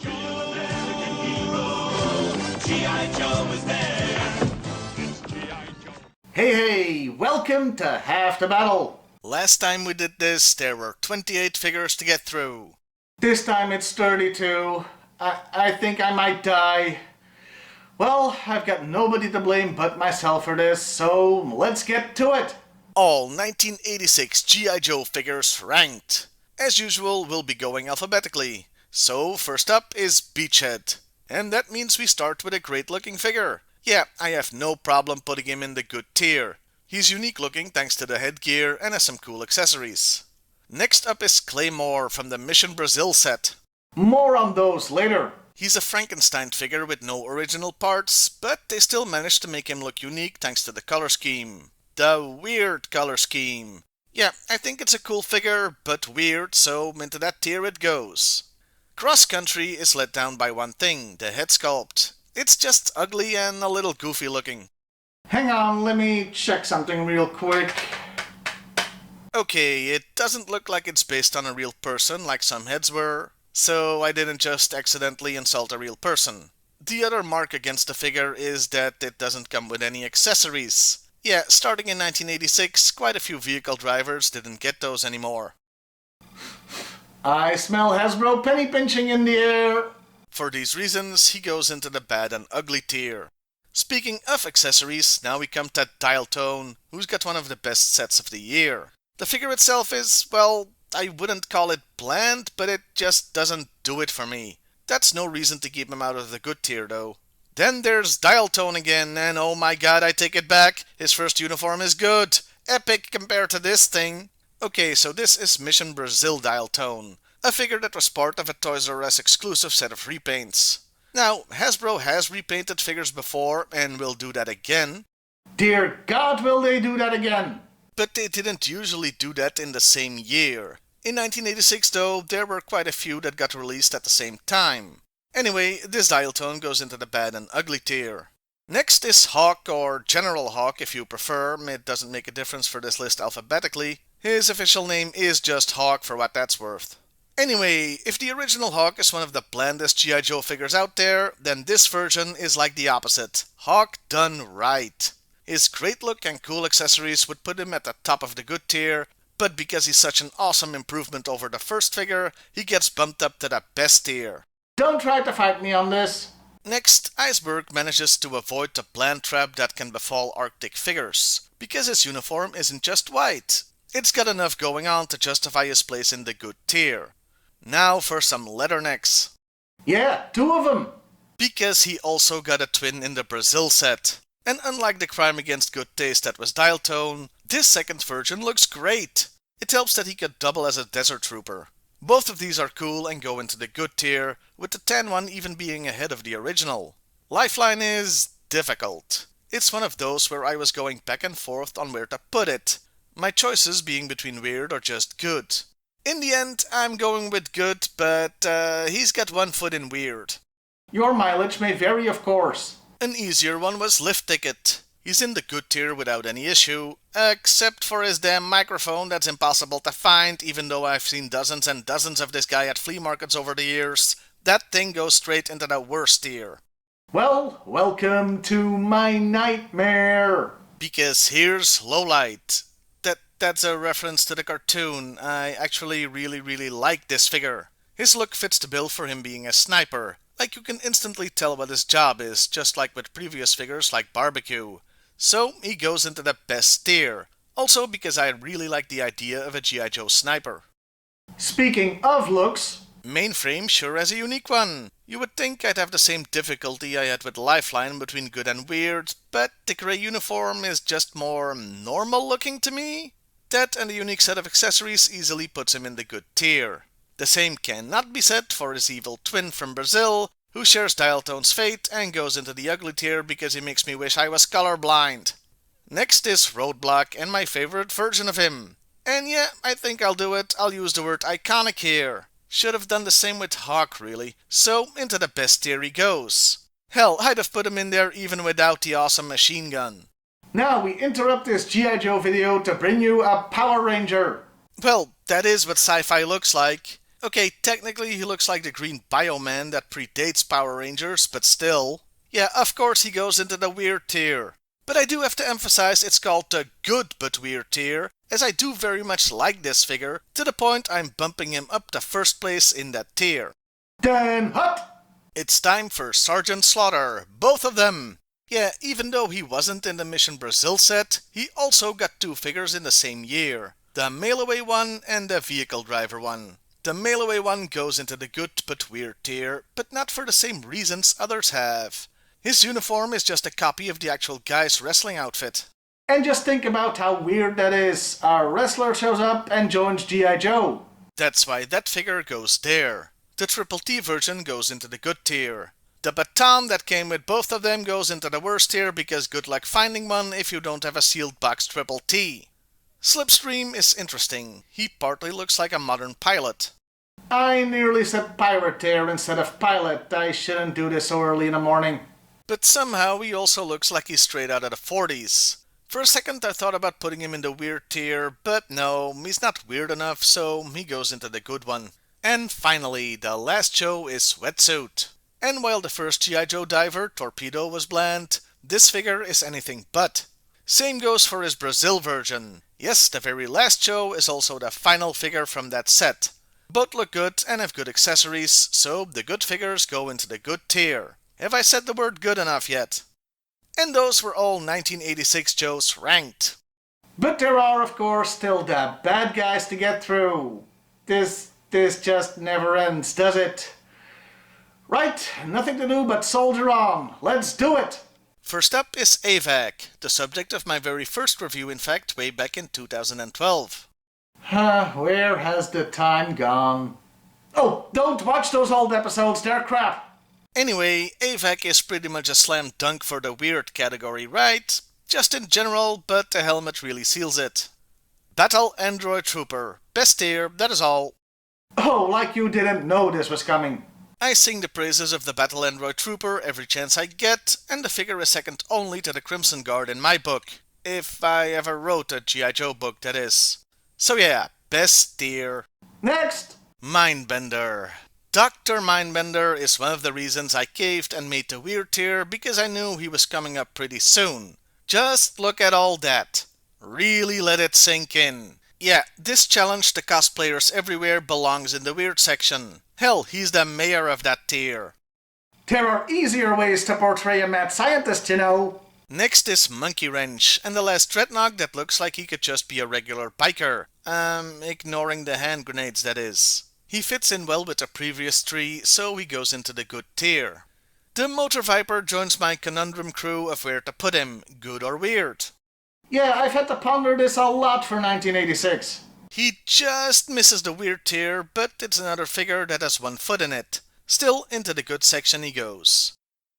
You're American hero. G.I. Joe is there. It's G.I. Joe. Hey, welcome to Half the Battle. Last time we did this, there were 28 figures to get through. This time it's 32. I think I might die. Well, I've got nobody to blame but myself for this, so let's get to it. All 1986 G.I. Joe figures ranked. As usual, we'll be going alphabetically. So, first up is Beachhead. And that means we start with a great looking figure. Yeah, I have no problem putting him in the good tier. He's unique looking thanks to the headgear and has some cool accessories. Next up is Claymore from the Mission Brazil set. More on those later. He's a Frankenstein figure with no original parts, but they still managed to make him look unique thanks to the color scheme. The weird color scheme. Yeah, I think it's a cool figure, but weird, so into that tier it goes. Cross Country is let down by one thing, the head sculpt. It's just ugly and a little goofy looking. Hang on, let me check something real quick. Okay, it doesn't look like it's based on a real person like some heads were, so I didn't just accidentally insult a real person. The other mark against the figure is that it doesn't come with any accessories. Yeah, starting in 1986, quite a few vehicle drivers didn't get those anymore. I smell Hasbro penny pinching in the air. For these reasons, he goes into the bad and ugly tier. Speaking of accessories, now we come to Dial Tone, who's got one of the best sets of the year. The figure itself is, well, I wouldn't call it bland, but it just doesn't do it for me. That's no reason to keep him out of the good tier though. Then there's Dial Tone again, and oh my god, I take it back. His first uniform is good. Epic compared to this thing. Okay, so this is Mission Brazil Dial Tone, a figure that was part of a Toys R Us exclusive set of repaints. Now, Hasbro has repainted figures before, and will do that again. Dear God, will they do that again? But they didn't usually do that in the same year. In 1986 though, there were quite a few that got released at the same time. Anyway, this Dial Tone goes into the bad and ugly tier. Next is Hawk, or General Hawk if you prefer. It doesn't make a difference for this list alphabetically. His official name is just Hawk for what that's worth. Anyway, if the original Hawk is one of the blandest G.I. Joe figures out there, then this version is like the opposite. Hawk done right. His great look and cool accessories would put him at the top of the good tier, but because he's such an awesome improvement over the first figure, he gets bumped up to the best tier. Don't try to fight me on this. Next, Iceberg manages to avoid the bland trap that can befall Arctic figures, because his uniform isn't just white. It's got enough going on to justify his place in the good tier. Now for some leathernecks. Yeah, 2 of them. Because he also got a twin in the Brazil set. And unlike the crime against good taste that was Dial Tone, this second version looks great. It helps that he could double as a desert trooper. Both of these are cool and go into the good tier, with the tan one even being ahead of the original. Lifeline is difficult. It's one of those where I was going back and forth on where to put it, my choices being between weird or just good. In the end, I'm going with good, but he's got one foot in weird. Your mileage may vary, of course. An easier one was Lift Ticket. He's in the good tier without any issue, except for his damn microphone that's impossible to find, even though I've seen dozens and dozens of this guy at flea markets over the years. That thing goes straight into the worst tier. Well, welcome to my nightmare. Because here's Lowlight. That's a reference to the cartoon. I actually really like this figure. His look fits the bill for him being a sniper. Like, you can instantly tell what his job is, just like with previous figures like Barbecue. So he goes into the best tier. Also because I really like the idea of a G.I. Joe sniper. Speaking of looks, Mainframe sure has a unique one. You would think I'd have the same difficulty I had with Lifeline between good and weird, but the grey uniform is just more normal looking to me. That and a unique set of accessories easily puts him in the good tier. The same cannot be said for his evil twin from Brazil, who shares Dial Tone's fate and goes into the ugly tier because he makes me wish I was colorblind. Next is Roadblock and my favorite version of him. And yeah, I think I'll do it. I'll use the word iconic here. Should have done the same with Hawk, really. So, into the best tier he goes. Hell, I'd have put him in there even without the awesome machine gun. Now we interrupt this G.I. Joe video to bring you a Power Ranger. Well, that is what Sci-Fi looks like. okay, technically he looks like the green Bioman that predates Power Rangers, but still. Yeah, of course he goes into the weird tier. But I do have to emphasize it's called the good but weird tier, as I do very much like this figure, to the point I'm bumping him up to first place in that tier. Then hut! It's time for Sergeant Slaughter, both of them! Yeah, even though he wasn't in the Mission Brazil set, he also got two figures in the same year. The mail-away one and the vehicle driver one. The mail-away one goes into the good but weird tier, but not for the same reasons others have. His uniform is just a copy of the actual guy's wrestling outfit. And just think about how weird that is. Our wrestler shows up and joins G.I. Joe. That's why that figure goes there. The Triple T version goes into the good tier. The baton that came with both of them goes into the worst tier because good luck finding one if you don't have a sealed box Triple T. Slipstream is interesting. He partly looks like a modern pilot. I nearly said pirate tier instead of pilot. I shouldn't do this so early in the morning. But somehow he also looks like he's straight out of the 40s. For a second I thought about putting him in the weird tier, but no, he's not weird enough, so he goes into the good one. And finally, the last Joe is Sweatsuit. And while the first G.I. Joe diver, Torpedo, was bland, this figure is anything but. Same goes for his Brazil version. Yes, the very last Joe is also the final figure from that set. Both look good and have good accessories, so the good figures go into the good tier. Have I said the word good enough yet? And those were all 1986 Joes ranked. But there are, of course, still the bad guys to get through. This just never ends, does it? Right, nothing to do but soldier on. Let's do it! First up is Avac, the subject of my very first review, in fact, way back in 2012. Where has the time gone? Oh, don't watch those old episodes, they're crap! Anyway, Avac is pretty much a slam dunk for the weird category, right? Just in general, but the helmet really seals it. Battle Android Trooper. Best tier, that is all. Oh, like you didn't know this was coming. I sing the praises of the Battle Android Trooper every chance I get, and the figure is second only to the Crimson Guard in my book. If I ever wrote a G.I. Joe book, that is. So yeah, best tier. Next! Mindbender. Dr. Mindbender is one of the reasons I caved and made the weird tier because I knew he was coming up pretty soon. Just look at all that. Really let it sink in. Yeah, this challenge to cosplayers everywhere belongs in the weird section. Hell, he's the mayor of that tier. There are easier ways to portray a mad scientist, you know. Next is Monkey Wrench, and the last Dreadnought that looks like he could just be a regular biker. Ignoring the hand grenades, that is. He fits in well with the previous three, so he goes into the good tier. The Motor Viper joins my conundrum crew of where to put him, good or weird. Yeah, I've had to ponder this a lot for 1986. He just misses the weird tier, but it's another figure that has one foot in it. Still, into the good section he goes.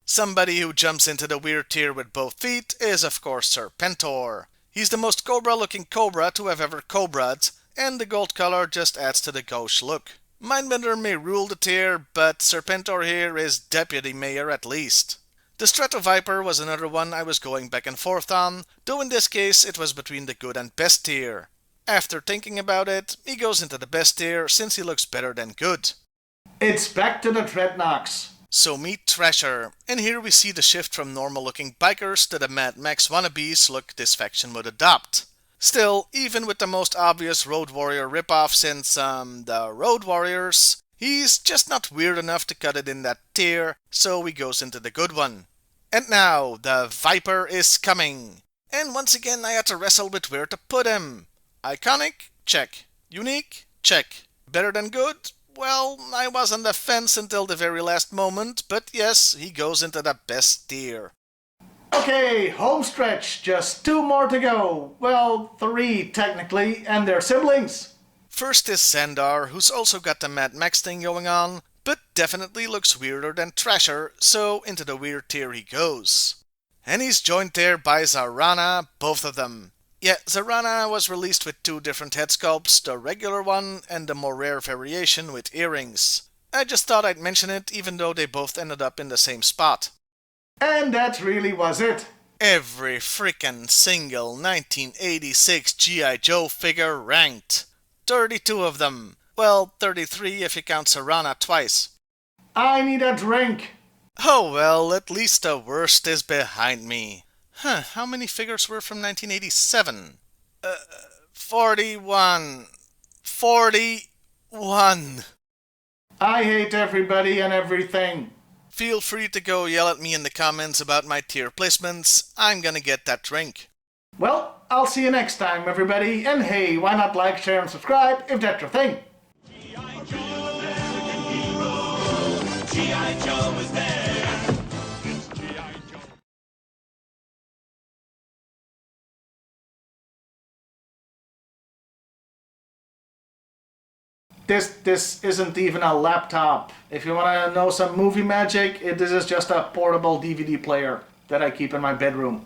Somebody who jumps into the weird tier with both feet is of course Serpentor. He's the most Cobra-looking Cobra to have ever Cobra'd, and the gold color just adds to the gauche look. Mindbender may rule the tier, but Serpentor here is deputy mayor at least. The Stratoviper was another one I was going back and forth on, though in this case it was between the good and best tier. After thinking about it, he goes into the best tier since he looks better than good. It's back to the Dreadnoughts. So meet Thrasher, and here we see the shift from normal looking bikers to the Mad Max wannabes look this faction would adopt. Still, even with the most obvious Road Warrior ripoff since, the Road Warriors, he's just not weird enough to cut it in that tier, so he goes into the good one. And now, the Viper is coming. And once again I had to wrestle with where to put him. Iconic? Check. Unique? Check. Better than good? Well, I was on the fence until the very last moment, but yes, he goes into the best tier. Okay, home stretch, just 2 more to go. Well, 3 technically, and they're siblings. First is Xandar, who's also got the Mad Max thing going on, but definitely looks weirder than Thrasher, so into the weird tier he goes. And he's joined there by Zarana, both of them. Yeah, Zarana was released with 2 different head sculpts, the regular one and the more rare variation with earrings. I just thought I'd mention it even though they both ended up in the same spot. And that really was it. Every frickin' single 1986 G.I. Joe figure ranked. 32 of them. Well, 33 if you count Serana twice. I need a drink. Oh well, at least the worst is behind me. How many figures were from 1987? 41. 41. I hate everybody and everything. Feel free to go yell at me in the comments about my tier placements. I'm gonna get that drink. Well, I'll see you next time, everybody. And hey, why not like, share, and subscribe if that's your thing? G.I. Joe, American hero. G.I. Joe is there. It's G.I. Joe. This isn't even a laptop. If you want to know some movie magic, this is just a portable DVD player that I keep in my bedroom.